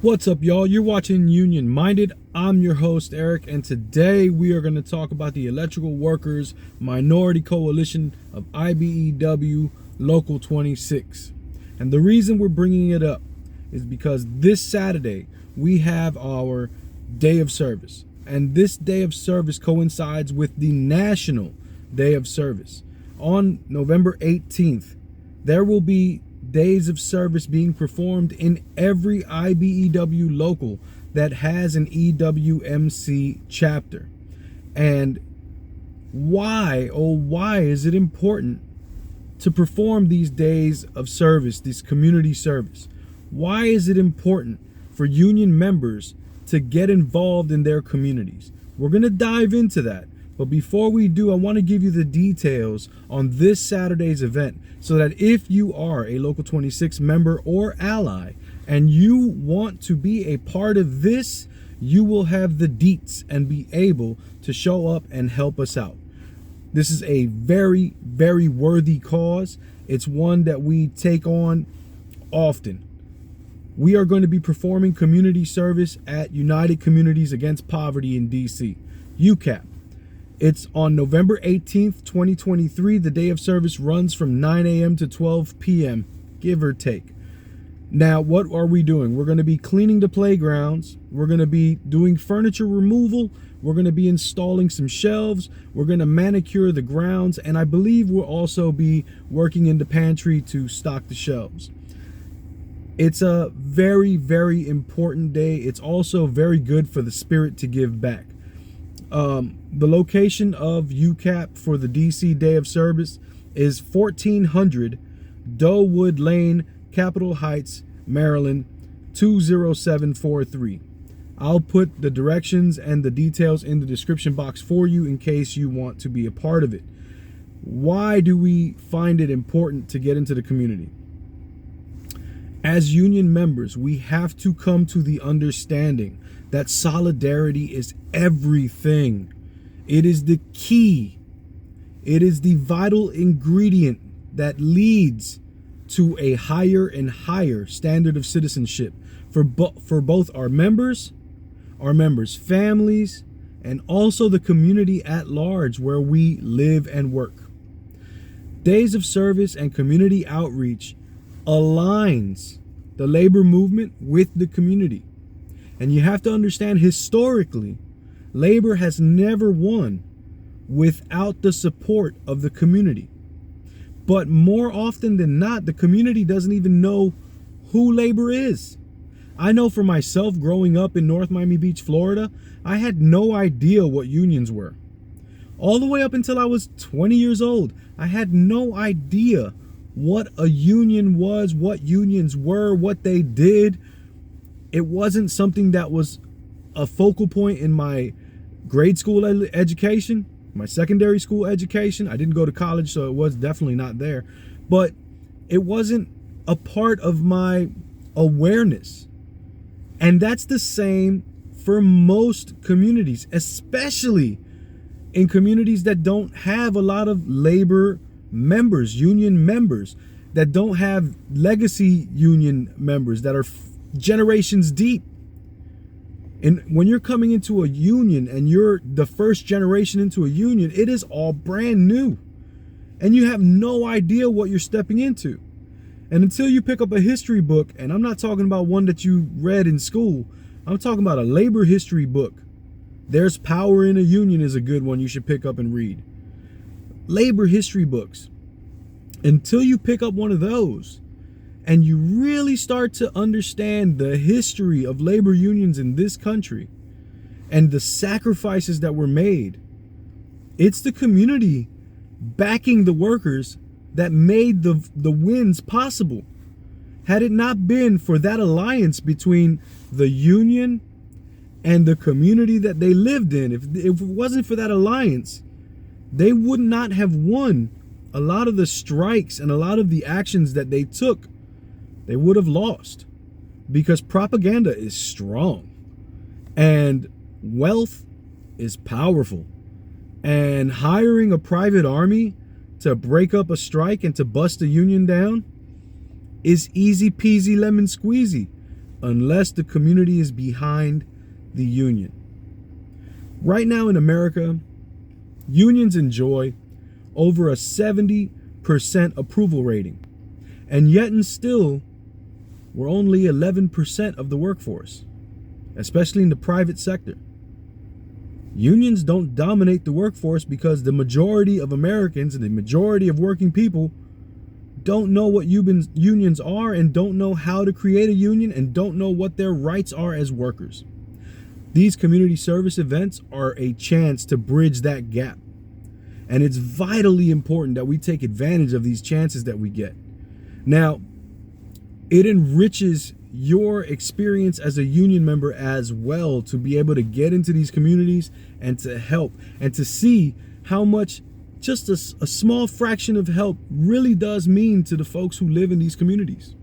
What's up, y'all? You're watching Union Minded. I'm your host, Eric, and today we are going to talk about the Electrical Workers Minority Coalition of IBEW Local 26. And the reason we're bringing it up is because this Saturday we have our Day of Service. And this Day of Service coincides with the National Day of Service. On November 18th, there will be days of service being performed in every IBEW local that has an EWMC chapter. And why is it important to perform these days of service, this community service? Why is it important for union members to get involved in their communities? We're going to dive into that. But before we do, I want to give you the details on this Saturday's event so that if you are a Local 26 member or ally and you want to be a part of this, you will have the deets and be able to show up and help us out. This is a very, very worthy cause. It's one that we take on often. We are going to be performing community service at United Communities Against Poverty in DC, UCAP. It's on November 18th, 2023. The day of service runs from 9 a.m. to 12 p.m., give or take. Now, what are we doing? We're going to be cleaning the playgrounds. We're going to be doing furniture removal. We're going to be installing some shelves. We're going to manicure the grounds. And I believe we'll also be working in the pantry to stock the shelves. It's a very, very important day. It's also very good for the spirit to give back. The location of UCAP for the DC Day of Service is 1400 Doewood Lane, Capitol Heights, Maryland, 20743. I'll put the directions and the details in the description box for you in case you want to be a part of it. Why do we find it important to get into the community? As union members, we have to come to the understanding that solidarity is everything. It is the key. It is the vital ingredient that leads to a higher and higher standard of citizenship for both our members' families, and also the community at large where we live and work. Days of service and community outreach aligns the labor movement with the community. And you have to understand, historically, labor has never won without the support of the community. But more often than not, the community doesn't even know who labor is. I know for myself, growing up in North Miami Beach, Florida, I had no idea what unions were. All the way up until I was 20 years old, I had no idea what a union was, what unions were, what they did. It wasn't something that was a focal point in my grade school education, my secondary school education. I didn't go to college, so it was definitely not there. But it wasn't a part of my awareness. And that's the same for most communities, especially in communities that don't have a lot of labor members, union members, that don't have legacy union members that are generations deep. And when you're coming into a union and you're the first generation into a union, it is all brand new. And you have no idea what you're stepping into. And until you pick up a history book, and I'm not talking about one that you read in school, I'm talking about a labor history book. There's Power in a Union is a good one you should pick up and read. Labor history books. Until you pick up one of those and you really start to understand the history of labor unions in this country and the sacrifices that were made, it's the community backing the workers that made the wins possible. Had it not been for that alliance between the union and the community that they lived in, if it wasn't for that alliance, they would not have won a lot of the strikes and a lot of the actions that they took. They would have lost because propaganda is strong and wealth is powerful. And hiring a private army to break up a strike and to bust a union down is easy peasy lemon squeezy unless the community is behind the union. Right now in America, unions enjoy over a 70% approval rating, and yet and still, we're only 11% of the workforce, especially in the private sector. Unions don't dominate the workforce because the majority of Americans and the majority of working people don't know what unions are, and don't know how to create a union, and don't know what their rights are as workers. These community service events are a chance to bridge that gap. And it's vitally important that we take advantage of these chances that we get. Now, it enriches your experience as a union member as well, to be able to get into these communities and to help, and to see how much just a small fraction of help really does mean to the folks who live in these communities.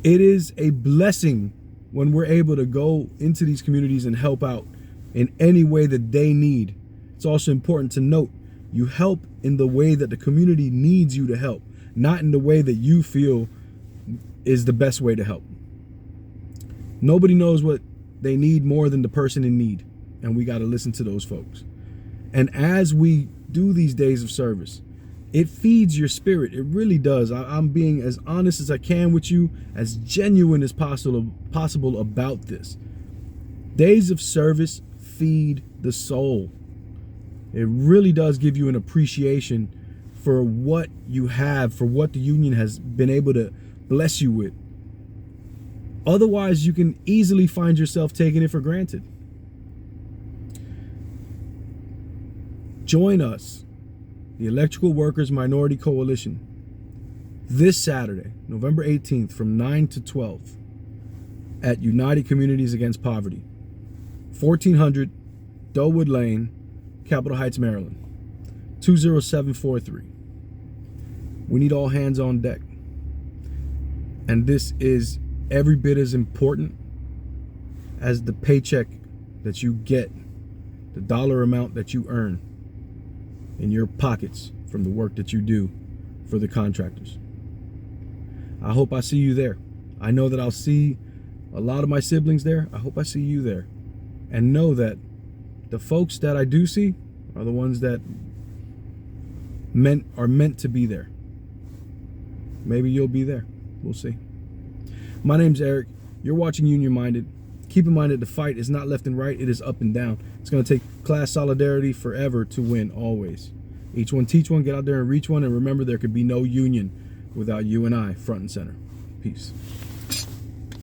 It is a blessing when we're able to go into these communities and help out in any way that they need. It's also important to note, you help in the way that the community needs you to help, not in the way that you feel is the best way to help. Nobody knows what they need more than the person in need, and we got to listen to those folks. And as we do these days of service, it feeds your spirit. It really does. I'm being as honest as I can with you, as genuine as possible about this. Days of service feed the soul. It really does give you an appreciation for what you have, for what the union has been able to bless you with. Otherwise, you can easily find yourself taking it for granted. Join us, the Electrical Workers Minority Coalition, this Saturday, November 18th from 9 to 12 at United Communities Against Poverty, 1400 Dulwood Lane, Capitol Heights, Maryland, 20743. We need all hands on deck. And this is every bit as important as the paycheck that you get, the dollar amount that you earn in your pockets from the work that you do for the contractors. I hope I see you there. I know that I'll see a lot of my siblings there. I hope I see you there. And know that the folks that I do see are the ones that are meant to be there. Maybe you'll be there. We'll see. My name's Eric. You're watching Union Minded. Keep in mind that the fight is not left and right, it is up and down. It's going to take class solidarity forever to win, always. Each one teach one, get out there and reach one, and remember, there could be no union without you and I front and center. Peace.